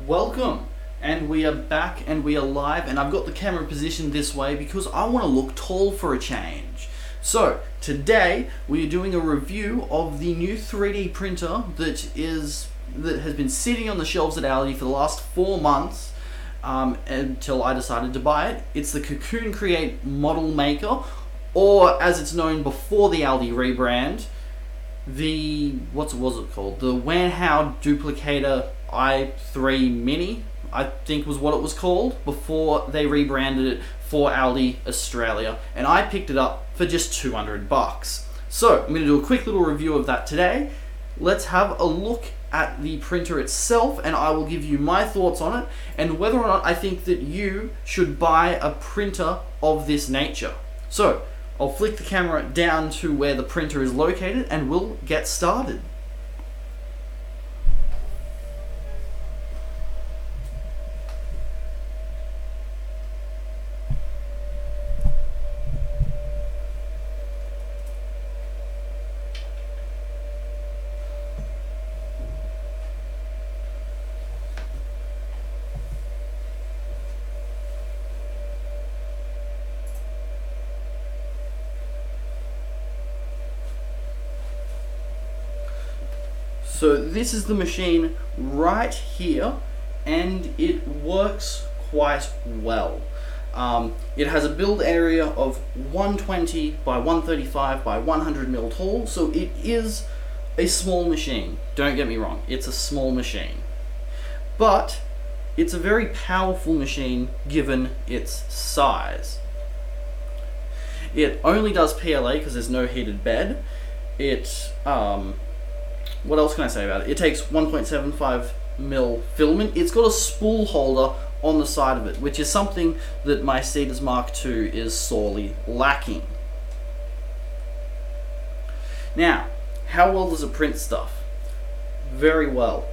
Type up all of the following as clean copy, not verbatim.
Welcome, and we are back and we are live, and I've got the camera positioned this way because I want to look tall for a change. So today we are doing a review of the new 3D printer that has been sitting on the shelves at Aldi for the last 4 months until I decided to buy it. It's the Cocoon Create Model Maker, or as it's known before the Aldi rebrand, what was it called? The Wanhao Duplicator i3 Mini, I think was what it was called, before they rebranded it for Aldi Australia, and I picked it up for just $200. So I'm going to do a quick little review of that today. Let's have a look at the printer itself, and I will give you my thoughts on it and whether or not I think that you should buy a printer of this nature. So I'll flick the camera down to where the printer is located and we'll get started. So this is the machine right here, and it works quite well. It has a build area of 120 by 135 by 100 mil tall, so it is a small machine. Don't get me wrong, it's a small machine. But it's a very powerful machine given its size. It only does PLA because there's no heated bed. What else can I say about it? It takes 1.75 mil filament. It's got a spool holder on the side of it, which is something that my Cetus Mark II is sorely lacking. Now, how well does it print stuff? Very well.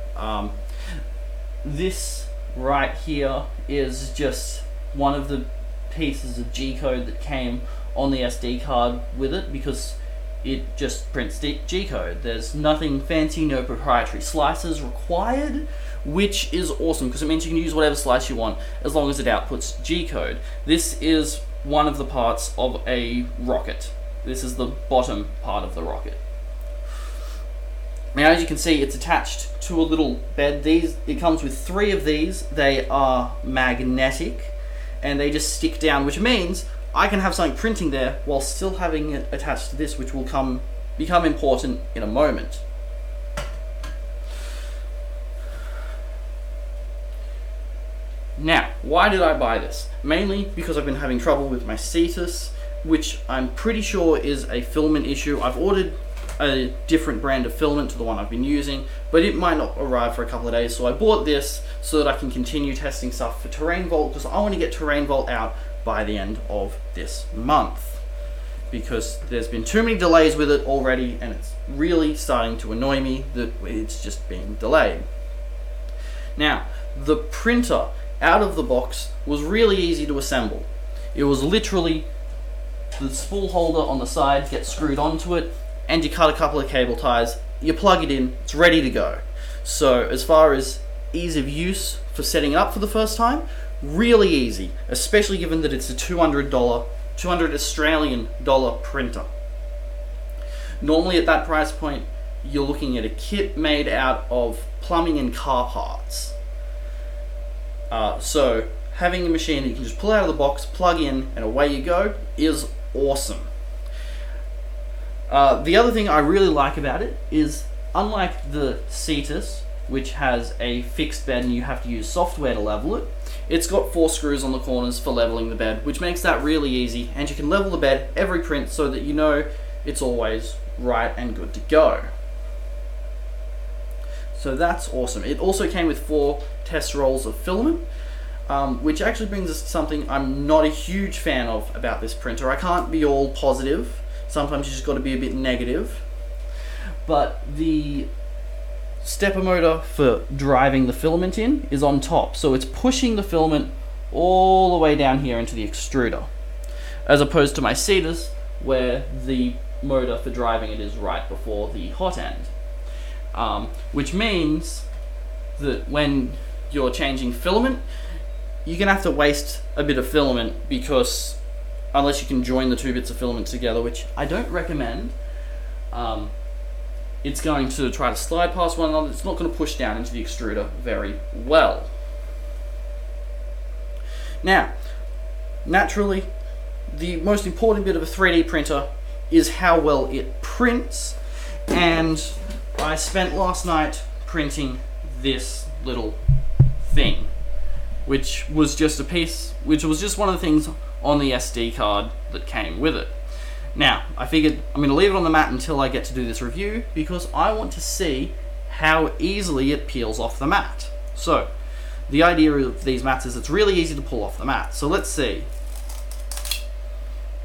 This right here is just one of the pieces of G-code that came on the SD card with it, because it just prints G-code. There's nothing fancy, no proprietary slices required, which is awesome because it means you can use whatever slice you want as long as it outputs G-code. This is one of the parts of a rocket. This is the bottom part of the rocket. Now, as you can see, it's attached to a little bed. It comes with 3 of these. They are magnetic and they just stick down, which means I can have something printing there while still having it attached to this, which will become important in a moment. Now, why did I buy this? Mainly because I've been having trouble with my Cetus, which I'm pretty sure is a filament issue. I've ordered a different brand of filament to the one I've been using, but it might not arrive for a couple of days, so I bought this so that I can continue testing stuff for Terrain Vault, because I want to get Terrain Vault out by the end of this month, because there's been too many delays with it already and it's really starting to annoy me that it's just being delayed. Now, the printer out of the box was really easy to assemble. It was literally the spool holder on the side gets screwed onto it, and you cut a couple of cable ties, you plug it in, it's ready to go. So as far as ease of use for setting it up for the first time, really easy, especially given that it's a $200 Australian dollar printer. Normally at that price point, you're looking at a kit made out of plumbing and car parts. So having a machine that you can just pull out of the box, plug in, and away you go is awesome. The other thing I really like about it is, unlike the Cetus, which has a fixed bed and you have to use software to level it, it's got 4 screws on the corners for leveling the bed, which makes that really easy, and you can level the bed every print so that you know it's always right and good to go. So that's awesome. It also came with 4 test rolls of filament, which actually brings us to something I'm not a huge fan of about this printer. I can't be all positive. Sometimes you just got to be a bit negative. But the stepper motor for driving the filament in is on top, so it's pushing the filament all the way down here into the extruder, as opposed to my Cetus, where the motor for driving it is right before the hot end. Which means that when you're changing filament, you're gonna have to waste a bit of filament, because unless you can join the two bits of filament together, which I don't recommend, it's going to try to slide past one another. It's not going to push down into the extruder very well. Now, naturally, the most important bit of a 3D printer is how well it prints, and I spent last night printing this little thing, which was just one of the things on the SD card that came with it. Now, I figured I'm going to leave it on the mat until I get to do this review, because I want to see how easily it peels off the mat. So, the idea of these mats is it's really easy to pull off the mat. So let's see.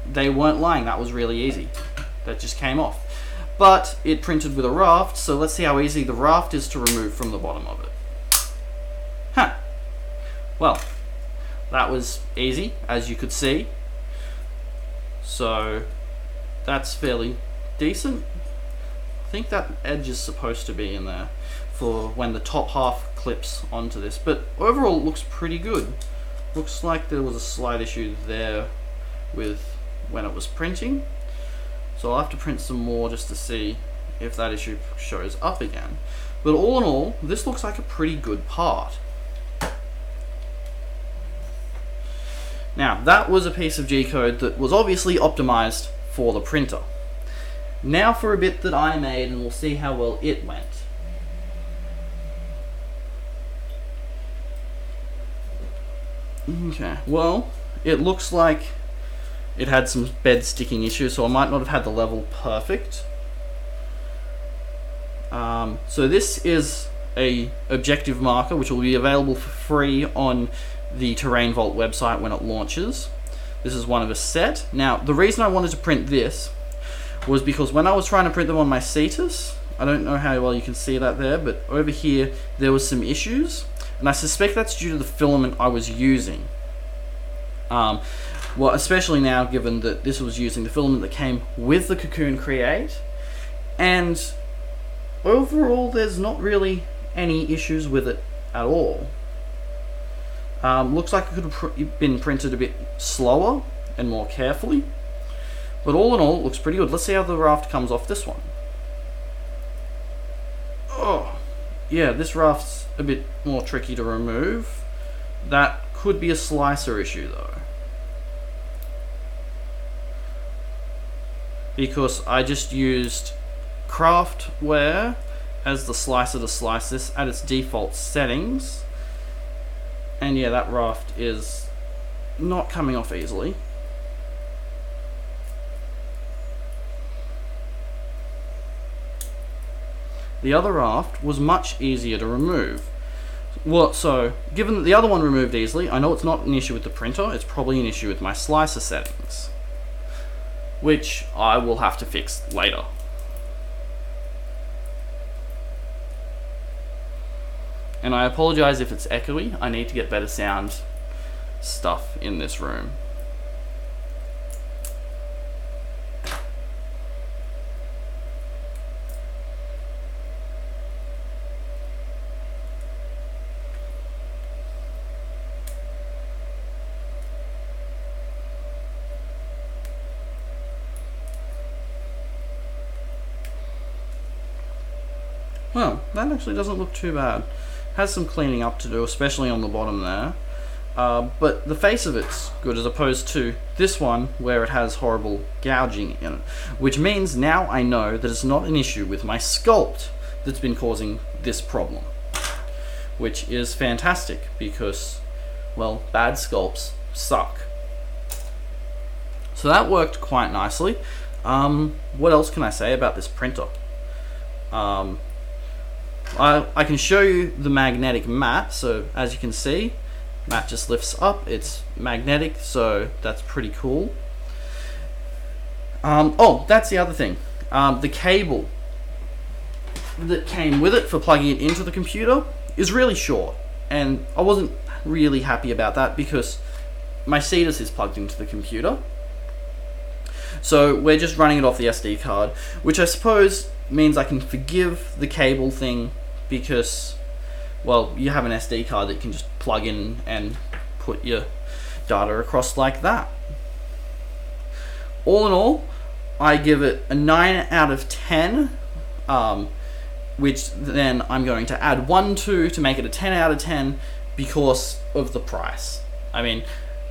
They weren't lying, that was really easy. That just came off. But it printed with a raft, so let's see how easy the raft is to remove from the bottom of it. Huh. Well, that was easy, as you could see. So, that's fairly decent. I think that edge is supposed to be in there for when the top half clips onto this, but overall it looks pretty good. Looks like there was a slight issue there with when it was printing, so I'll have to print some more just to see if that issue shows up again. But all in all, this looks like a pretty good part. Now, that was a piece of G-code that was obviously optimized for the printer. Now for a bit that I made, and we'll see how well it went. Okay, well, it looks like it had some bed sticking issues, so I might not have had the level perfect. So this is a objective marker, which will be available for free on the Terrain Vault website when it launches. This is one of a set. Now, the reason I wanted to print this was because when I was trying to print them on my Cetus, I don't know how well you can see that there, but over here there was some issues, and I suspect that's due to the filament I was using. Well, especially now, given that this was using the filament that came with the Cocoon Create, and overall there's not really any issues with it at all. Looks like it could have been printed a bit slower and more carefully, but all in all it looks pretty good. Let's see how the raft comes off this one. Oh, yeah, this raft's a bit more tricky to remove. That could be a slicer issue though, because I just used Craftware as the slicer to slice this at its default settings, and yeah, that raft is not coming off easily. The other raft was much easier to remove. Well, so, given that the other one removed easily, I know it's not an issue with the printer, it's probably an issue with my slicer settings, which I will have to fix later. And I apologize if it's echoey, I need to get better sound stuff in this room. Well, that actually doesn't look too bad. Has some cleaning up to do, especially on the bottom there. But the face of it's good, as opposed to this one where it has horrible gouging in it. Which means now I know that it's not an issue with my sculpt that's been causing this problem. Which is fantastic because, well, bad sculpts suck. So that worked quite nicely. What else can I say about this printer? I can show you the magnetic mat. So as you can see, mat just lifts up, it's magnetic, so that's pretty cool. Oh, that's the other thing. The cable that came with it for plugging it into the computer is really short, and I wasn't really happy about that because my Cetus is plugged into the computer. So we're just running it off the SD card, which I suppose means I can forgive the cable thing because, well, you have an SD card that can just plug in and put your data across like that. All in all, I give it a 9 out of 10, which then I'm going to add 1 to make it a 10 out of 10 because of the price. I mean,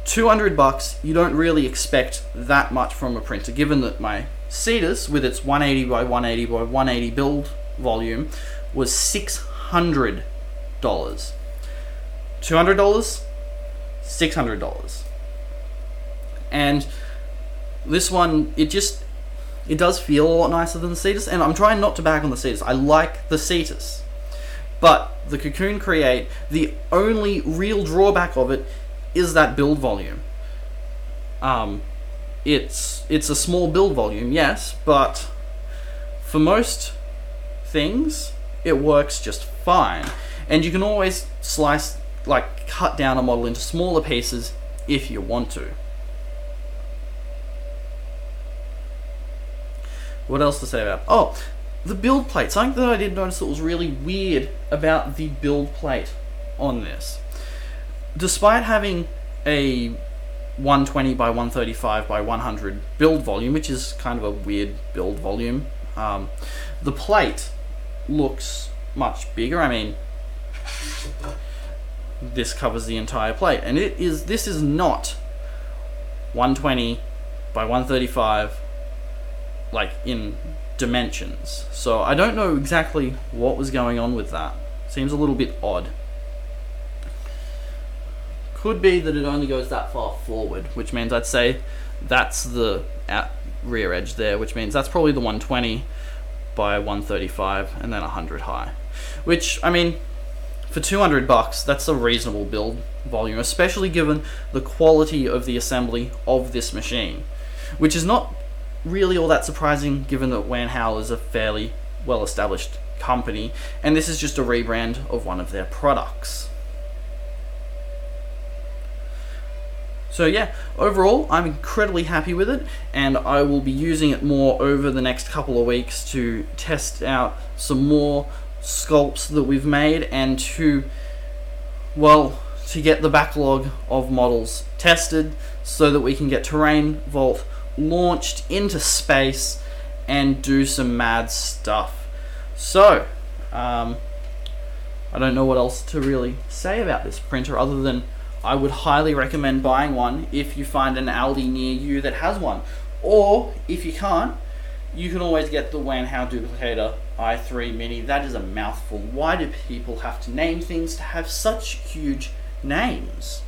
$200, you don't really expect that much from a printer, given that my Cetus, with its 180 by 180 by 180 build volume, was $600. $200, $600. And this one, it does feel a lot nicer than the Cetus, and I'm trying not to bag on the Cetus. I like the Cetus. But the Cocoon Create, the only real drawback of it is that build volume. It's a small build volume, yes, but for most things, it works just fine. And you can always slice, like cut down a model into smaller pieces if you want to. What else to say about? Oh, the build plate. Something that I did notice that was really weird about the build plate on this. Despite having a 120 by 135 by 100 build volume, which is kind of a weird build volume, the plate looks much bigger. I mean, this covers the entire plate, and this is not 120 by 135 like in dimensions. So I don't know exactly what was going on with that. Seems a little bit odd. Could be that it only goes that far forward, which means I'd say that's the rear edge there, which means that's probably the 120 by 135 and then 100 high. Which, I mean, for $200, that's a reasonable build volume, especially given the quality of the assembly of this machine, which is not really all that surprising given that Wanhao is a fairly well-established company, and this is just a rebrand of one of their products. So yeah, overall, I'm incredibly happy with it, and I will be using it more over the next couple of weeks to test out some more sculpts that we've made, and to get the backlog of models tested so that we can get Terrain Vault launched into space and do some mad stuff. So, I don't know what else to really say about this printer other than I would highly recommend buying one if you find an Aldi near you that has one. Or, if you can't, you can always get the Wanhao Duplicator i3 Mini. That is a mouthful. Why do people have to name things to have such huge names?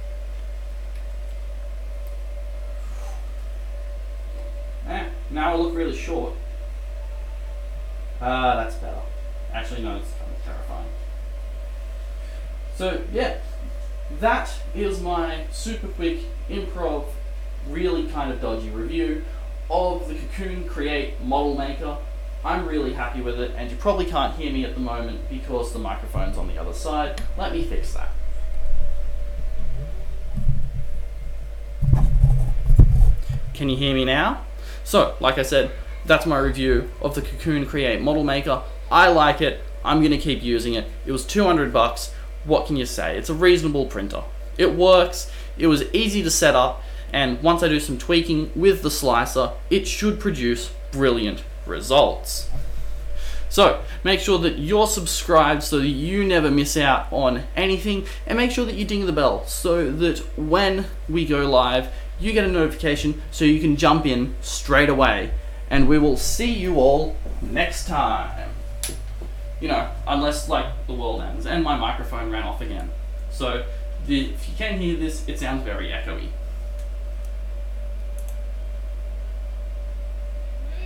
Now I look really short. That's better. Actually, no, it's kind of terrifying. So, yeah. That is my super quick improv, really kind of dodgy review of the Cocoon Create Model Maker. I'm really happy with it, and you probably can't hear me at the moment because the microphone's on the other side. Let me fix that. Can you hear me now? So, like I said, that's my review of the Cocoon Create Model Maker. I like it. I'm going to keep using it. It was $200. What can you say? It's a reasonable printer. It works, it was easy to set up, and once I do some tweaking with the slicer, it should produce brilliant results. So, make sure that you're subscribed so that you never miss out on anything, and make sure that you ding the bell so that when we go live, you get a notification so you can jump in straight away. And we will see you all next time. You know, unless like the world ends and my microphone ran off again. So if you can hear this, it sounds very echoey.